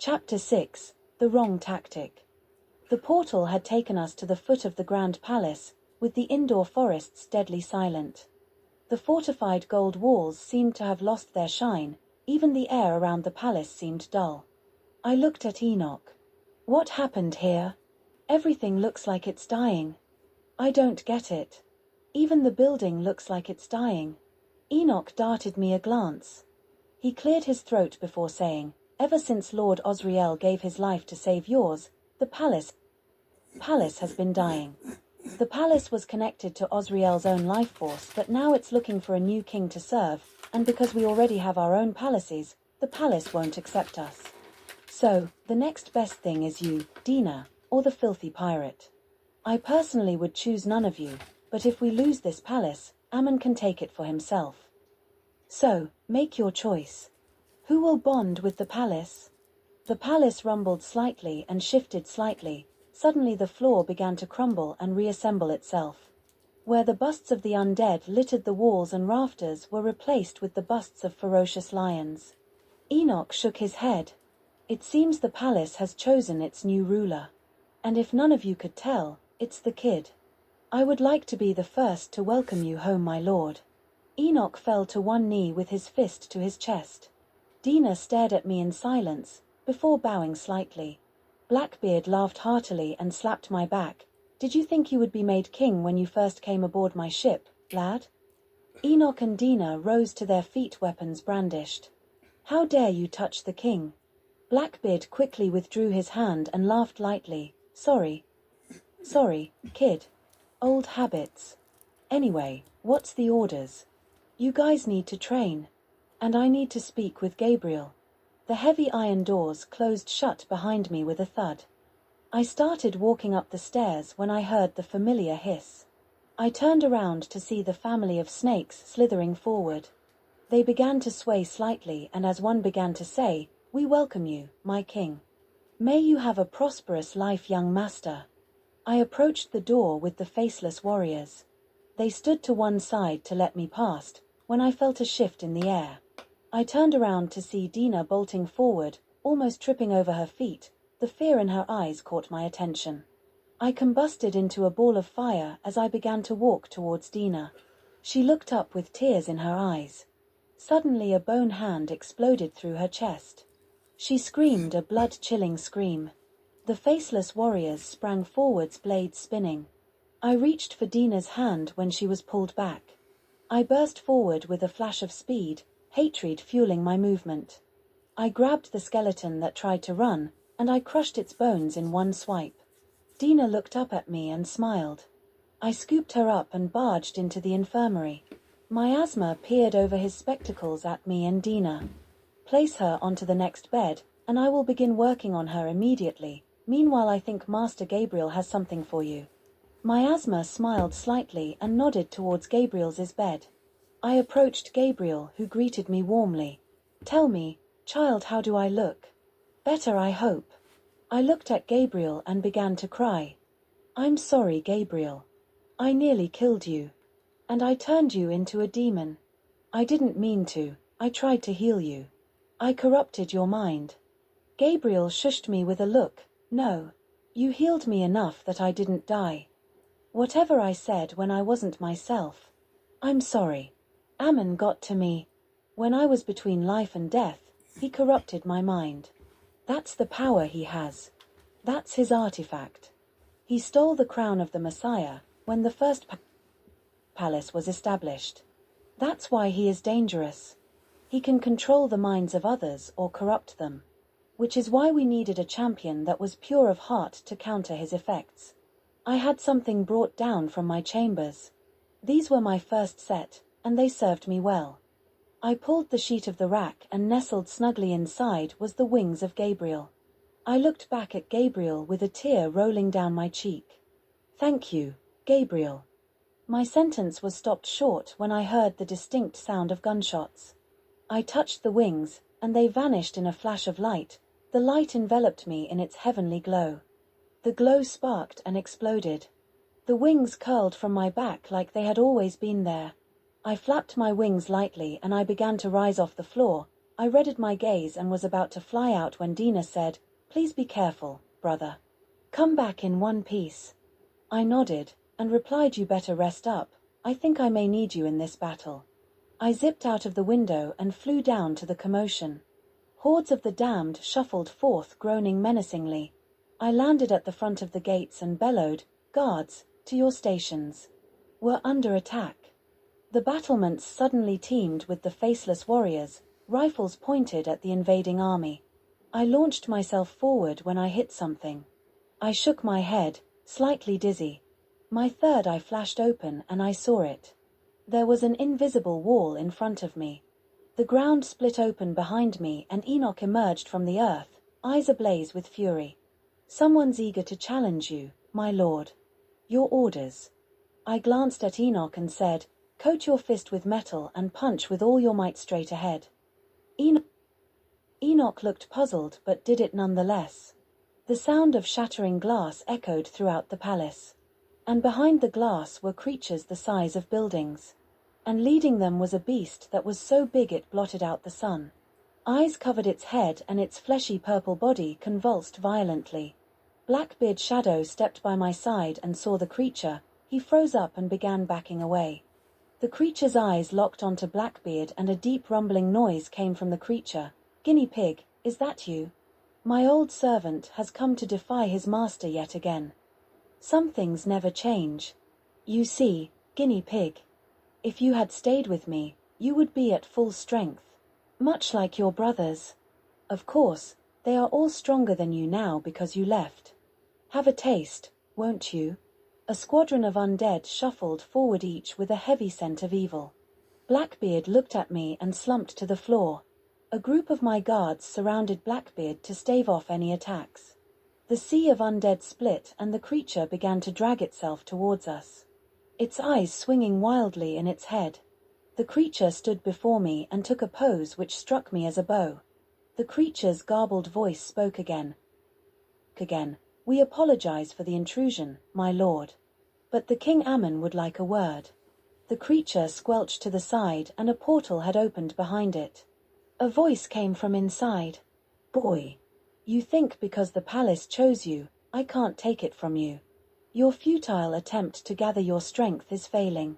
Chapter 6: The Wrong Tactic. The portal had taken us to the foot of the Grand Palace, with the indoor forests deadly silent. The fortified gold walls seemed to have lost their shine, even the air around the palace seemed dull. I looked at Enoch. What happened here? Everything looks like it's dying. I don't get it. Even the building looks like it's dying. Enoch darted me a glance. He cleared his throat before saying, "Ever since Lord Osriel gave his life to save yours, the palace has been dying. The palace was connected to Osriel's own life force, but now it's looking for a new king to serve, and because we already have our own palaces, the palace won't accept us. So, the next best thing is you, Dina, or the filthy pirate. I personally would choose none of you, but if we lose this palace, Ammon can take it for himself. So, make your choice. Who will bond with the palace?" The palace rumbled slightly and shifted slightly. Suddenly the floor began to crumble and reassemble itself. Where the busts of the undead littered the walls and rafters were replaced with the busts of ferocious lions. Enoch shook his head. "It seems the palace has chosen its new ruler. And if none of you could tell, it's the kid. I would like to be the first to welcome you home, my lord." Enoch fell to one knee with his fist to his chest. Dina stared at me in silence, before bowing slightly. Blackbeard laughed heartily and slapped my back. "Did you think you would be made king when you first came aboard my ship, lad?" Enoch and Dina rose to their feet, weapons brandished. "How dare you touch the king?" Blackbeard quickly withdrew his hand and laughed lightly. Sorry, kid. Old habits. Anyway, what's the orders?" "You guys need to train. And I need to speak with Gabriel." The heavy iron doors closed shut behind me with a thud. I started walking up the stairs when I heard the familiar hiss. I turned around to see the family of snakes slithering forward. They began to sway slightly, and as one began to say, "We welcome you, my king. May you have a prosperous life, young master." I approached the door with the faceless warriors. They stood to one side to let me past, when I felt a shift in the air. I turned around to see Dina bolting forward, almost tripping over her feet. The fear in her eyes caught my attention. I combusted into a ball of fire as I began to walk towards Dina. She looked up with tears in her eyes. Suddenly a bone hand exploded through her chest. She screamed a blood-chilling scream. The faceless warriors sprang forwards, blades spinning. I reached for Dina's hand when she was pulled back. I burst forward with a flash of speed, hatred fueling my movement. I grabbed the skeleton that tried to run, and I crushed its bones in one swipe. Dina looked up at me and smiled. I scooped her up and barged into the infirmary. Miasma peered over his spectacles at me and Dina. "Place her onto the next bed, and I will begin working on her immediately. Meanwhile, I think Master Gabriel has something for you." Miasma smiled slightly and nodded towards Gabriel's bed. I approached Gabriel, who greeted me warmly. "Tell me, child, how do I look?" "Better, I hope." I looked at Gabriel and began to cry. "I'm sorry, Gabriel. I nearly killed you. And I turned you into a demon. I didn't mean to. I tried to heal you. I corrupted your mind." Gabriel shushed me with a look. "No. You healed me enough that I didn't die. Whatever I said when I wasn't myself. I'm sorry. Ammon got to me. When I was between life and death, he corrupted my mind. That's the power he has. That's his artifact. He stole the crown of the Messiah when the first palace was established. That's why he is dangerous. He can control the minds of others or corrupt them. Which is why we needed a champion that was pure of heart to counter his effects. I had something brought down from my chambers. These were my first set, and they served me well." I pulled the sheet of the rack, and nestled snugly inside was the wings of Gabriel. I looked back at Gabriel with a tear rolling down my cheek. "Thank you, Gabriel." My sentence was stopped short when I heard the distinct sound of gunshots. I touched the wings, and they vanished in a flash of light. The light enveloped me in its heavenly glow. The glow sparked and exploded. The wings curled from my back like they had always been there. I flapped my wings lightly and I began to rise off the floor. I readied my gaze and was about to fly out when Dina said, "Please be careful, brother. Come back in one piece." I nodded, and replied, "You better rest up. I think I may need you in this battle." I zipped out of the window and flew down to the commotion. Hordes of the damned shuffled forth, groaning menacingly. I landed at the front of the gates and bellowed, "Guards, to your stations. We're under attack." The battlements suddenly teemed with the faceless warriors, rifles pointed at the invading army. I launched myself forward when I hit something. I shook my head, slightly dizzy. My third eye flashed open and I saw it. There was an invisible wall in front of me. The ground split open behind me and Enoch emerged from the earth, eyes ablaze with fury. "Someone's eager to challenge you, my lord. Your orders." I glanced at Enoch and said, "Coat your fist with metal and punch with all your might straight ahead." Enoch looked puzzled but did it nonetheless. The sound of shattering glass echoed throughout the palace. And behind the glass were creatures the size of buildings. And leading them was a beast that was so big it blotted out the sun. Eyes covered its head and its fleshy purple body convulsed violently. Blackbeard's shadow stepped by my side and saw the creature. He froze up and began backing away. The creature's eyes locked onto Blackbeard and a deep rumbling noise came from the creature. "Guinea pig, is that you? My old servant has come to defy his master yet again. Some things never change. You see, guinea pig. If you had stayed with me, you would be at full strength. Much like your brothers. Of course, they are all stronger than you now because you left. Have a taste, won't you?" A squadron of undead shuffled forward, each with a heavy scent of evil. Blackbeard looked at me and slumped to the floor. A group of my guards surrounded Blackbeard to stave off any attacks. The sea of undead split and the creature began to drag itself towards us. Its eyes swinging wildly in its head. The creature stood before me and took a pose which struck me as a bow. The creature's garbled voice spoke again. "We apologize for the intrusion, my lord. But the King Ammon would like a word." The creature squelched to the side and a portal had opened behind it. A voice came from inside. "Boy, you think because the palace chose you, I can't take it from you. Your futile attempt to gather your strength is failing.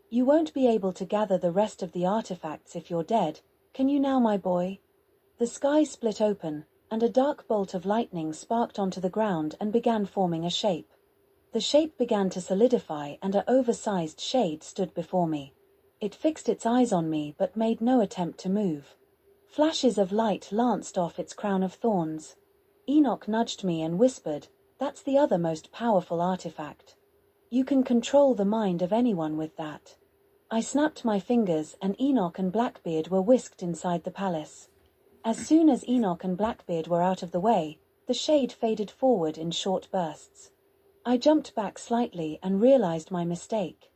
You won't be able to gather the rest of the artifacts if you're dead, can you now, my boy?" The sky split open, and a dark bolt of lightning sparked onto the ground and began forming a shape. The shape began to solidify and an oversized shade stood before me. It fixed its eyes on me but made no attempt to move. Flashes of light lanced off its crown of thorns. Enoch nudged me and whispered, "That's the other most powerful artifact. You can control the mind of anyone with that." I snapped my fingers and Enoch and Blackbeard were whisked inside the palace. As soon as Enoch and Blackbeard were out of the way, the shade faded forward in short bursts. I jumped back slightly and realized my mistake.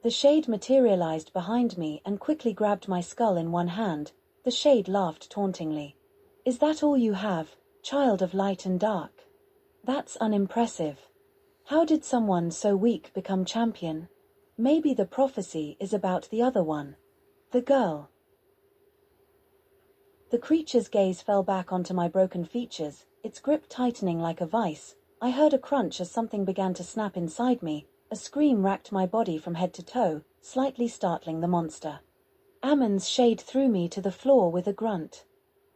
The shade materialized behind me and quickly grabbed my skull in one hand. The shade laughed tauntingly. "Is that all you have, child of light and dark? That's unimpressive. How did someone so weak become champion? Maybe the prophecy is about the other one. The girl." The creature's gaze fell back onto my broken features, its grip tightening like a vice. I heard a crunch as something began to snap inside me. A scream racked my body from head to toe, slightly startling the monster. Ammon's shade threw me to the floor with a grunt.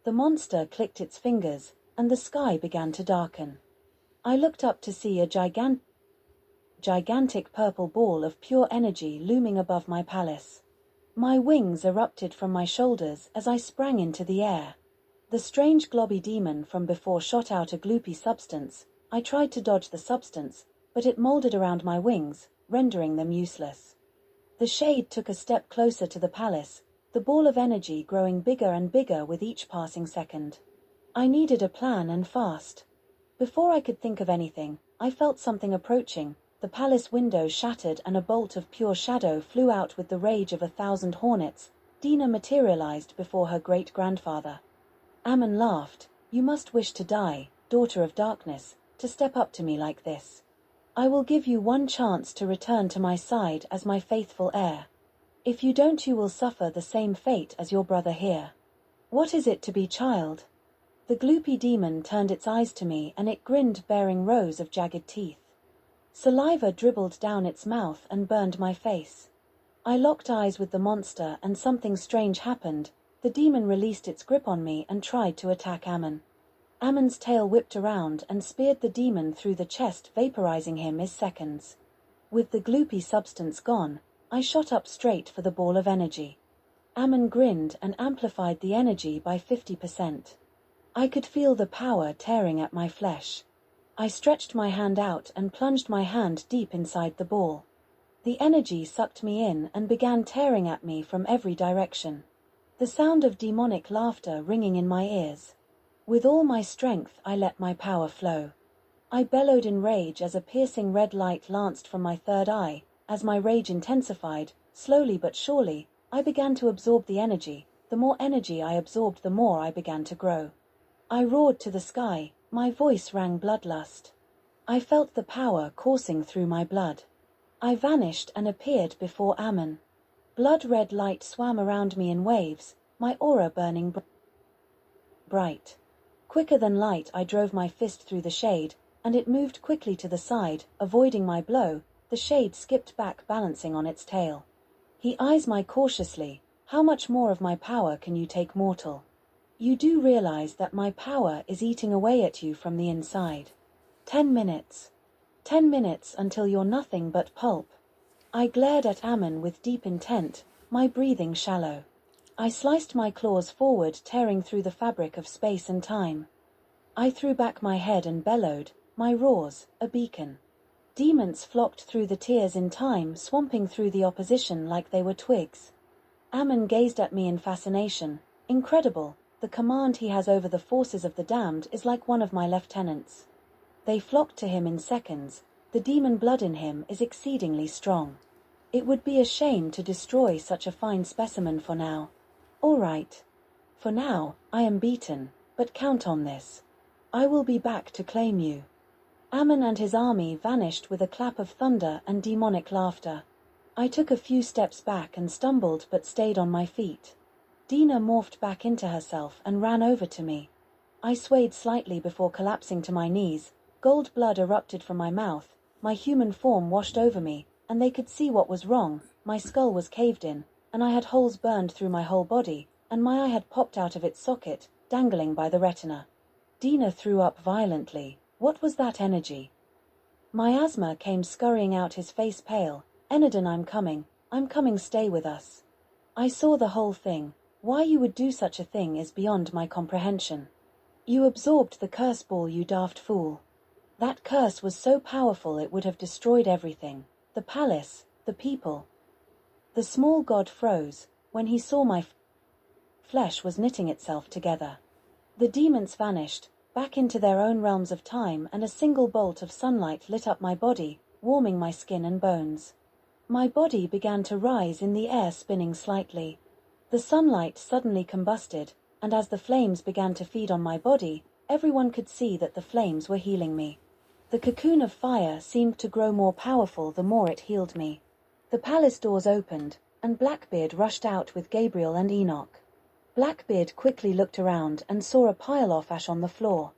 The monster clicked its fingers, and the sky began to darken. I looked up to see a gigantic purple ball of pure energy looming above my palace. My wings erupted from my shoulders as I sprang into the air. The strange globby demon from before shot out a gloopy substance. I tried to dodge the substance, but it molded around my wings, rendering them useless. The shade took a step closer to the palace, the ball of energy growing bigger and bigger with each passing second. I needed a plan and fast. Before I could think of anything, I felt something approaching. The palace window shattered and a bolt of pure shadow flew out with the rage of 1,000 hornets. Dina materialized before her great-grandfather. Ammon laughed. "You must wish to die, daughter of darkness, to step up to me like this. I will give you one chance to return to my side as my faithful heir. If you don't, you will suffer the same fate as your brother here." What is it to be child? The gloopy demon turned its eyes to me and it grinned, baring rows of jagged teeth. Saliva dribbled down its mouth and burned my face. I locked eyes with the monster and something strange happened. The demon released its grip on me and tried to attack Ammon. Ammon's tail whipped around and speared the demon through the chest, vaporizing him in seconds. With the gloopy substance gone, I shot up straight for the ball of energy. Ammon grinned and amplified the energy by 50%. I could feel the power tearing at my flesh. I stretched my hand out and plunged my hand deep inside the ball. The energy sucked me in and began tearing at me from every direction. The sound of demonic laughter ringing in my ears. With all my strength I let my power flow. I bellowed in rage as a piercing red light lanced from my third eye. As my rage intensified, slowly but surely, I began to absorb the energy. The more energy I absorbed, the more I began to grow. I roared to the sky, my voice rang bloodlust. I felt the power coursing through my blood. I vanished and appeared before Ammon. Blood-red light swam around me in waves, my aura burning bright. Quicker than light I drove my fist through the shade, and it moved quickly to the side, avoiding my blow. The shade skipped back, balancing on its tail. He eyes me cautiously. How much more of my power can you take, mortal? You do realize that my power is eating away at you from the inside. 10 minutes. 10 minutes until you're nothing but pulp. I glared at Ammon with deep intent, my breathing shallow. I sliced my claws forward, tearing through the fabric of space and time. I threw back my head and bellowed, my roars, a beacon. Demons flocked through the tears in time, swamping through the opposition like they were twigs. Ammon gazed at me in fascination. Incredible, the command he has over the forces of the damned is like one of my lieutenants. They flocked to him in seconds. The demon blood in him is exceedingly strong. It would be a shame to destroy such a fine specimen for now. All right. For now, I am beaten, but count on this. I will be back to claim you. Ammon and his army vanished with a clap of thunder and demonic laughter. I took a few steps back and stumbled but stayed on my feet. Dina morphed back into herself and ran over to me. I swayed slightly before collapsing to my knees. Gold blood erupted from my mouth. My human form washed over me, and they could see what was wrong. My skull was caved in, and I had holes burned through my whole body, and my eye had popped out of its socket, dangling by the retina. Dina threw up violently. What was that energy? Miasma came scurrying out, his face pale. Enadin, I'm coming, stay with us. I saw the whole thing. Why you would do such a thing is beyond my comprehension. You absorbed the curse ball, you daft fool. That curse was so powerful it would have destroyed everything. The palace, the people. The small god froze when he saw my flesh was knitting itself together. The demons vanished, back into their own realms of time, and a single bolt of sunlight lit up my body, warming my skin and bones. My body began to rise in the air, spinning slightly. The sunlight suddenly combusted, and as the flames began to feed on my body, everyone could see that the flames were healing me. The cocoon of fire seemed to grow more powerful the more it healed me. The palace doors opened, and Blackbeard rushed out with Gabriel and Enoch. Blackbeard quickly looked around and saw a pile of ash on the floor.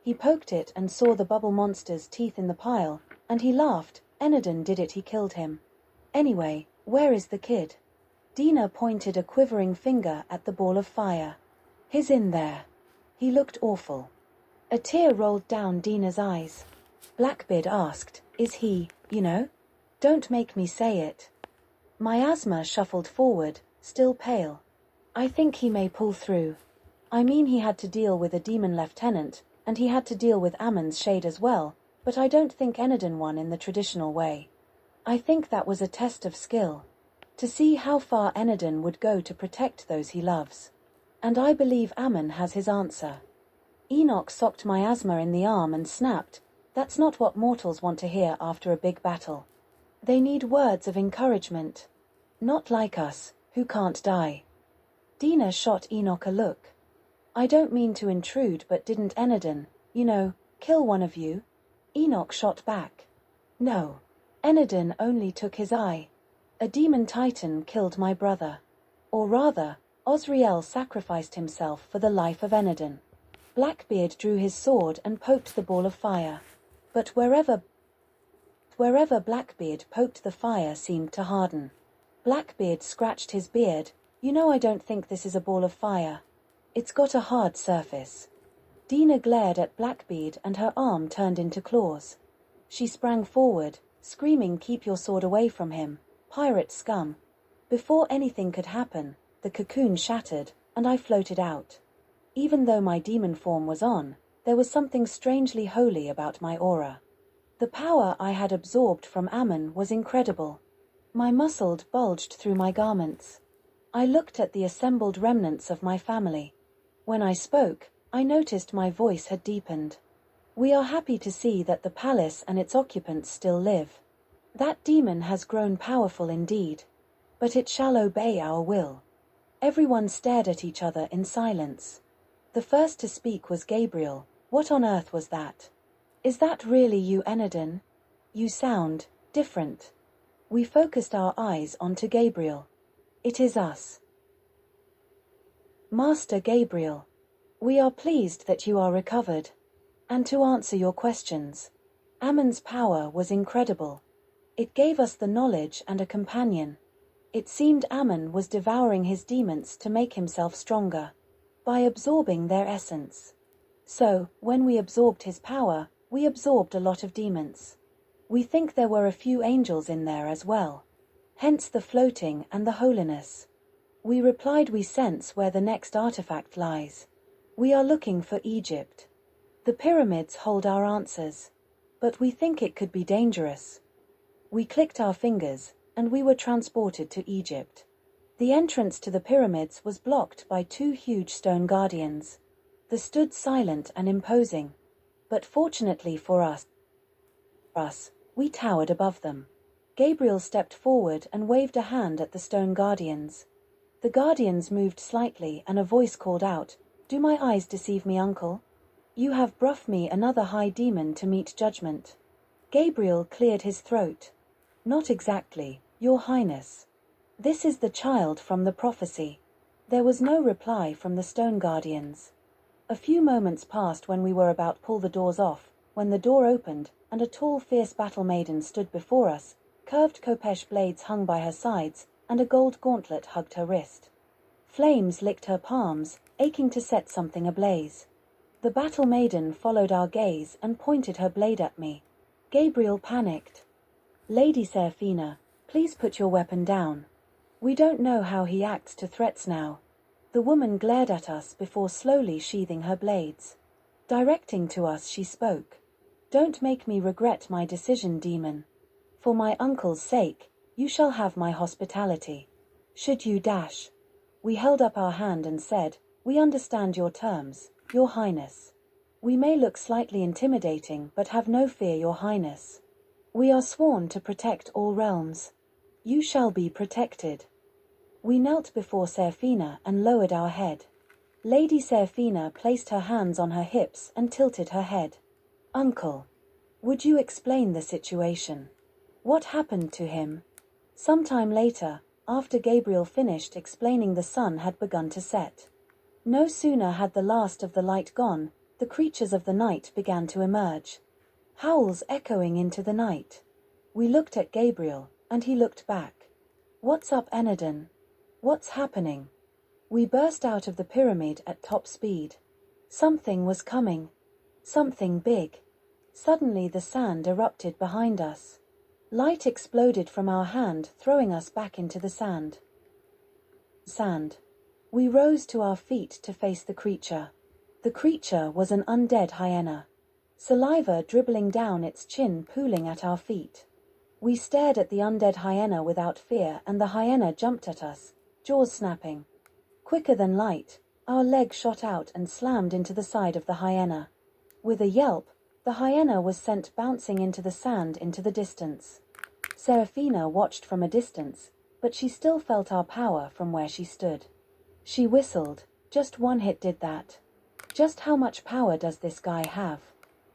He poked it and saw the bubble monster's teeth in the pile, and he laughed. Enadin did it, he killed him. Anyway, where is the kid? Dina pointed a quivering finger at the ball of fire. He's in there. He looked awful. A tear rolled down Dina's eyes. Blackbeard asked, is he, Don't make me say it. Miasma shuffled forward, still pale. I think he may pull through. I mean, he had to deal with a demon lieutenant, and he had to deal with Ammon's shade as well, but I don't think Enadin won in the traditional way. I think that was a test of skill, to see how far Enadin would go to protect those he loves. And I believe Ammon has his answer. Enoch socked Miasma in the arm and snapped, that's not what mortals want to hear after a big battle. They need words of encouragement. Not like us, who can't die. Dina shot Enoch a look. I don't mean to intrude, but didn't Enadin, kill one of you? Enoch shot back. No. Enadin only took his eye. A demon titan killed my brother. Or rather, Osriel sacrificed himself for the life of Enadin. Blackbeard drew his sword and poked the ball of fire. But wherever Blackbeard poked, the fire seemed to harden. Blackbeard scratched his beard. You know, I don't think this is a ball of fire. It's got a hard surface. Dina glared at Blackbeard and her arm turned into claws. She sprang forward, screaming, "Keep your sword away from him, pirate scum." Before anything could happen, the cocoon shattered, and I floated out. Even though my demon form was on, there was something strangely holy about my aura. The power I had absorbed from Ammon was incredible. My muscle bulged through my garments. I looked at the assembled remnants of my family. When I spoke, I noticed my voice had deepened. "We are happy to see that the palace and its occupants still live. That demon has grown powerful indeed, but it shall obey our will." Everyone stared at each other in silence. The first to speak was Gabriel. "What on earth was that? Is that really you, Enadin? You sound different." We focused our eyes onto Gabriel. "It is us, Master Gabriel. We are pleased that you are recovered. And to answer your questions, Ammon's power was incredible. It gave us the knowledge and a companion. It seemed Ammon was devouring his demons to make himself stronger, by absorbing their essence. So, when we absorbed his power, we absorbed a lot of demons. We think there were a few angels in there as well. Hence the floating and the holiness." We replied, "We sense where the next artifact lies. We are looking for Egypt. The pyramids hold our answers, but we think it could be dangerous." We clicked our fingers, and we were transported to Egypt. The entrance to the pyramids was blocked by two huge stone guardians. They stood silent and imposing, but fortunately for us, we towered above them. Gabriel stepped forward and waved a hand at the stone guardians. The guardians moved slightly and a voice called out, "Do my eyes deceive me, uncle? You have brought me another high demon to meet judgment." Gabriel cleared his throat. "Not exactly, your highness. This is the child from the prophecy." There was no reply from the stone guardians. A few moments passed when we were about to pull the doors off, when the door opened, and a tall, fierce battle maiden stood before us. Curved khopesh blades hung by her sides, and a gold gauntlet hugged her wrist. Flames licked her palms, aching to set something ablaze. The battle maiden followed our gaze and pointed her blade at me. Gabriel panicked. "Lady Seraphina, please put your weapon down. We don't know how he acts to threats now." The woman glared at us before slowly sheathing her blades. Directing to us, she spoke. "Don't make me regret my decision, demon. For my uncle's sake, you shall have my hospitality. Should you dash?" We held up our hand and said, "We understand your terms, your highness. We may look slightly intimidating, but have no fear, your highness. We are sworn to protect all realms. You shall be protected." We knelt before Seraphina and lowered our head. Lady Seraphina placed her hands on her hips and tilted her head. "Uncle, would you explain the situation? What happened to him?" Sometime later, after Gabriel finished explaining, the sun had begun to set. No sooner had the last of the light gone, the creatures of the night began to emerge. Howls echoing into the night. We looked at Gabriel, and he looked back. "What's up, Enadin? What's happening?" We burst out of the pyramid at top speed. Something was coming. Something big. Suddenly the sand erupted behind us. Light exploded from our hand, throwing us back into the sand. We rose to our feet to face the creature. The creature was an undead hyena. Saliva dribbling down its chin, pooling at our feet. We stared at the undead hyena without fear, and the hyena jumped at us, jaws snapping. Quicker than light, our leg shot out and slammed into the side of the hyena. With a yelp, the hyena was sent bouncing into the sand into the distance. Seraphina watched from a distance, but she still felt our power from where she stood. She whistled. "Just one hit did that. Just how much power does this guy have?"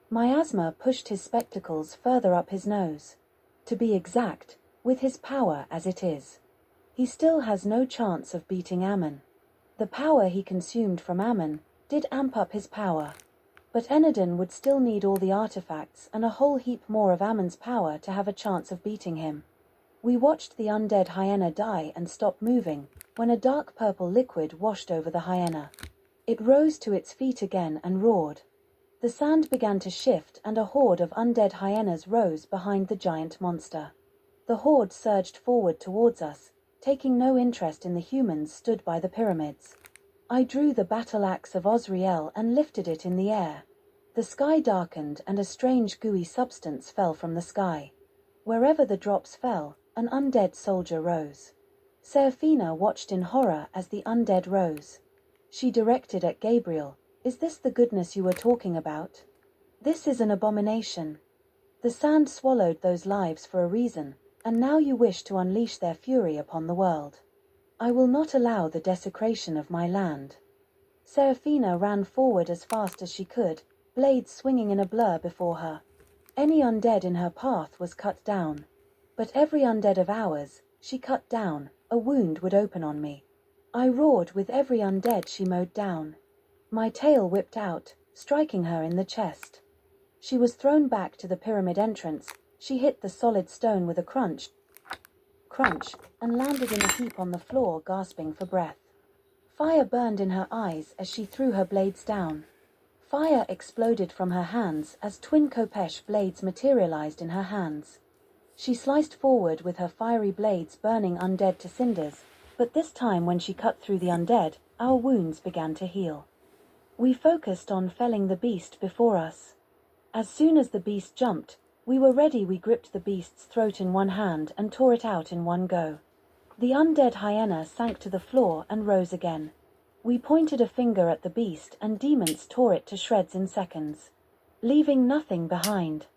Miasma pushed his spectacles further up his nose. "To be exact, with his power as it is, he still has no chance of beating Ammon. The power he consumed from Ammon did amp up his power. But Enadin would still need all the artifacts and a whole heap more of Ammon's power to have a chance of beating him. We watched the undead hyena die and stop moving, when a dark purple liquid washed over the hyena. It rose to its feet again and roared. The sand began to shift and a horde of undead hyenas rose behind the giant monster. The horde surged forward towards us, taking no interest in the humans stood by the pyramids. I drew the battle axe of Osriel and lifted it in the air. The sky darkened and a strange gooey substance fell from the sky. Wherever the drops fell, an undead soldier rose. Seraphina watched in horror as the undead rose. She directed at Gabriel, "Is this the goodness you were talking about? This is an abomination. The sand swallowed those lives for a reason, and now you wish to unleash their fury upon the world. I will not allow the desecration of my land." Seraphina ran forward as fast as she could, blades swinging in a blur before her. Any undead in her path was cut down. But every undead of ours, she cut down, a wound would open on me. I roared with every undead she mowed down. My tail whipped out, striking her in the chest. She was thrown back to the pyramid entrance. She hit the solid stone with a crunch, and landed in a heap on the floor, gasping for breath. Fire burned in her eyes as she threw her blades down. Fire exploded from her hands as twin Khopesh blades materialized in her hands. She sliced forward with her fiery blades, burning undead to cinders, but this time when she cut through the undead, our wounds began to heal. We focused on felling the beast before us. As soon as the beast jumped, we were ready. We gripped the beast's throat in one hand and tore it out in one go. The undead hyena sank to the floor and rose again. We pointed a finger at the beast and demons tore it to shreds in seconds, leaving nothing behind.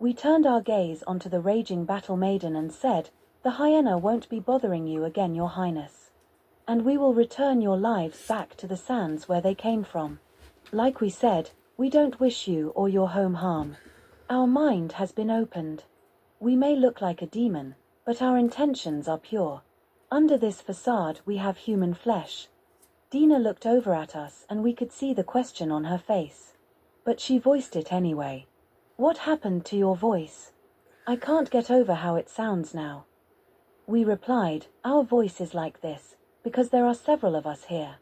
We turned our gaze onto the raging battle maiden and said, "The hyena won't be bothering you again, your highness. And we will return your lives back to the sands where they came from. Like we said, we don't wish you or your home harm. Our mind has been opened. We may look like a demon, but our intentions are pure. Under this facade we have human flesh." Dina looked over at us and we could see the question on her face. But she voiced it anyway. "What happened to your voice? I can't get over how it sounds now." We replied, "Our voice is like this, because there are several of us here.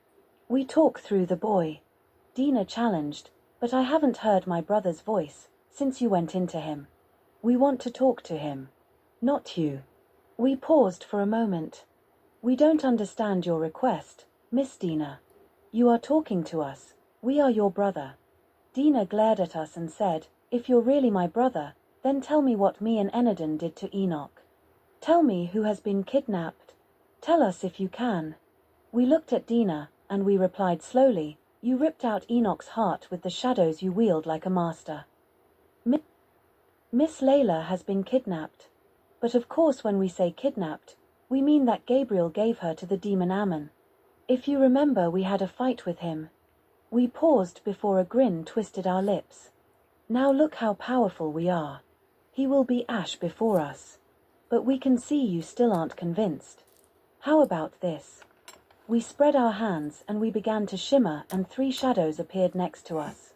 We talk through the boy." Dina challenged, "But I haven't heard my brother's voice since you went into him. We want to talk to him. Not you." We paused for a moment. "We don't understand your request, Miss Dina. You are talking to us. We are your brother." Dina glared at us and said, "If you're really my brother, then tell me what me and Enadin did to Enoch. Tell me who has been kidnapped. Tell us if you can." We looked at Dina, and we replied slowly, "You ripped out Enoch's heart with the shadows you wield like a master. Miss Layla has been kidnapped. But of course when we say kidnapped, we mean that Gabriel gave her to the demon Ammon. If you remember, we had a fight with him." We paused before a grin twisted our lips. "Now look how powerful we are. He will be ash before us. But we can see you still aren't convinced. How about this?" We spread our hands and we began to shimmer and 3 shadows appeared next to us.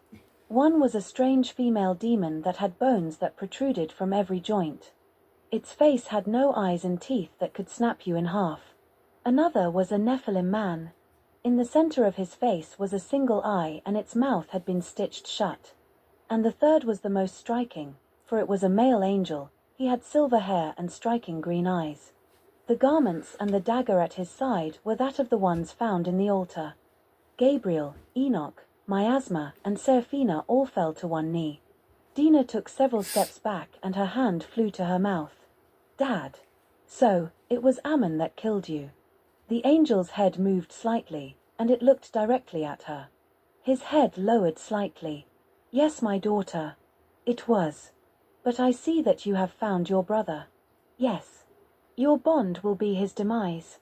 One was a strange female demon that had bones that protruded from every joint. Its face had no eyes and teeth that could snap you in half. Another was a Nephilim man. In the center of his face was a single eye and its mouth had been stitched shut. And the third was the most striking, for it was a male angel. He had silver hair and striking green eyes. The garments and the dagger at his side were that of the ones found in the altar. Gabriel, Enoch, Miasma, and Seraphina all fell to one knee. Dina took several steps back and her hand flew to her mouth. "Dad. So, it was Ammon that killed you." The angel's head moved slightly, and it looked directly at her. His head lowered slightly. "Yes, my daughter. It was. But I see that you have found your brother. Yes. Your bond will be his demise."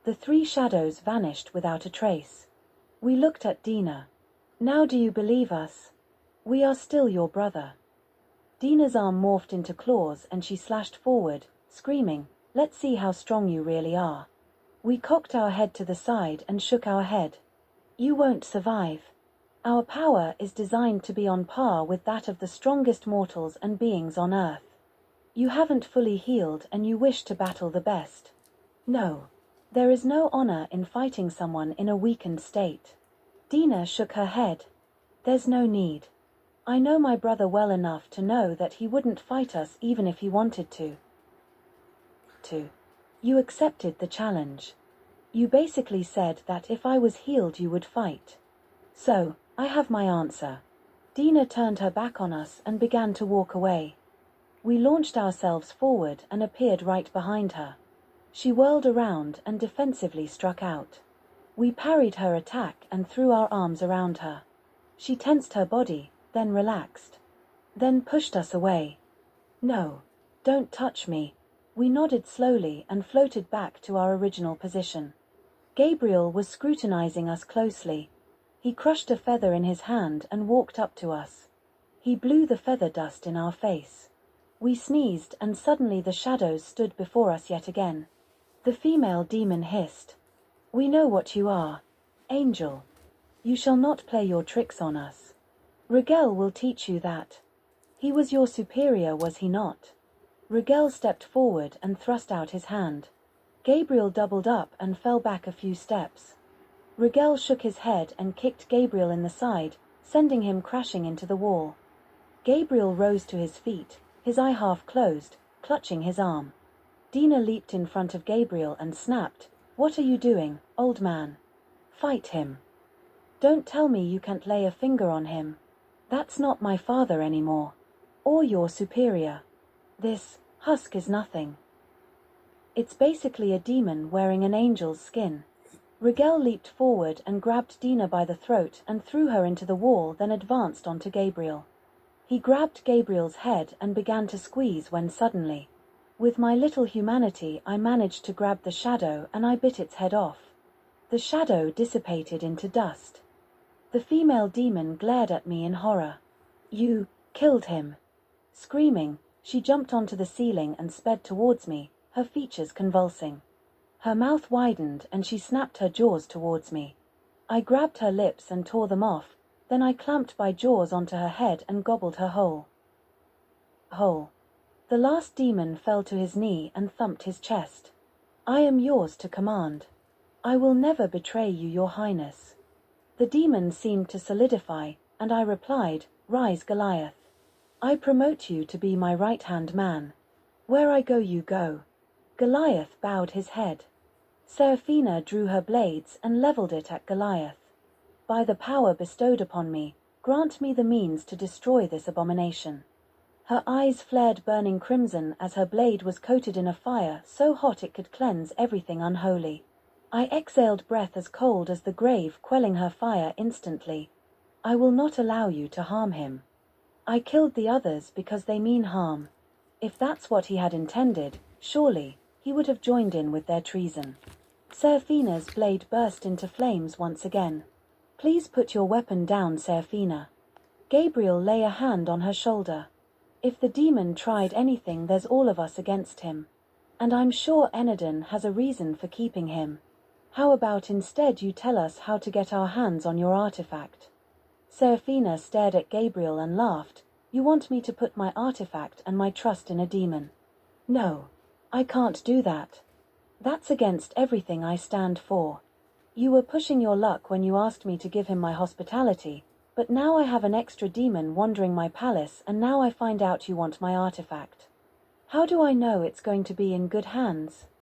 The 3 shadows vanished without a trace. We looked at Dina. "Now do you believe us? We are still your brother." Dina's arm morphed into claws and she slashed forward, screaming, "Let's see how strong you really are." We cocked our head to the side and shook our head. You won't survive. Our power is designed to be on par with that of the strongest mortals and beings on Earth. You haven't fully healed and you wish to battle the best. No. There is no honor in fighting someone in a weakened state. Dina shook her head. There's no need. I know my brother well enough to know that he wouldn't fight us even if he wanted to. You accepted the challenge. You basically said that if I was healed you would fight. So, I have my answer. Dina turned her back on us and began to walk away. We launched ourselves forward and appeared right behind her. She whirled around and defensively struck out. We parried her attack and threw our arms around her. She tensed her body, then relaxed. Then pushed us away. No, don't touch me. We nodded slowly and floated back to our original position. Gabriel was scrutinizing us closely. He crushed a feather in his hand and walked up to us. He blew the feather dust in our face. We sneezed and suddenly the shadows stood before us yet again. The female demon hissed. We know what you are. Angel. You shall not play your tricks on us. Rigel will teach you that. He was your superior, was he not? Rigel stepped forward and thrust out his hand. Gabriel doubled up and fell back a few steps. Rigel shook his head and kicked Gabriel in the side, sending him crashing into the wall. Gabriel rose to his feet, his eye half closed, clutching his arm. Dina leaped in front of Gabriel and snapped, "What are you doing, old man? Fight him. Don't tell me you can't lay a finger on him. That's not my father anymore. Or your superior. This husk is nothing. It's basically a demon wearing an angel's skin." Rigel leaped forward and grabbed Dina by the throat and threw her into the wall, then advanced onto Gabriel. He grabbed Gabriel's head and began to squeeze when suddenly, with my little humanity, I managed to grab the shadow and I bit its head off. The shadow dissipated into dust. The female demon glared at me in horror. "You killed him." Screaming, she jumped onto the ceiling and sped towards me, her features convulsing. Her mouth widened and she snapped her jaws towards me. I grabbed her lips and tore them off, then I clamped my jaws onto her head and gobbled her whole. The last demon fell to his knee and thumped his chest. "I am yours to command. I will never betray you, your highness." The demon seemed to solidify, and I replied, "Rise, Goliath. I promote you to be my right-hand man. Where I go you go." Goliath bowed his head. Seraphina drew her blades and leveled it at Goliath. "By the power bestowed upon me, grant me the means to destroy this abomination." Her eyes flared burning crimson as her blade was coated in a fire so hot it could cleanse everything unholy. I exhaled breath as cold as the grave, quelling her fire instantly. "I will not allow you to harm him. I killed the others because they mean harm. If that's what he had intended, surely he would have joined in with their treason." Seraphina's blade burst into flames once again. "Please put your weapon down, Seraphina." Gabriel lay a hand on her shoulder. "If the demon tried anything, there's all of us against him. And I'm sure Enadin has a reason for keeping him. How about instead you tell us how to get our hands on your artifact?" Seraphina stared at Gabriel and laughed. "You want me to put my artifact and my trust in a demon? No, I can't do that. That's against everything I stand for. You were pushing your luck when you asked me to give him my hospitality, but now I have an extra demon wandering my palace and now I find out you want my artifact. How do I know it's going to be in good hands?"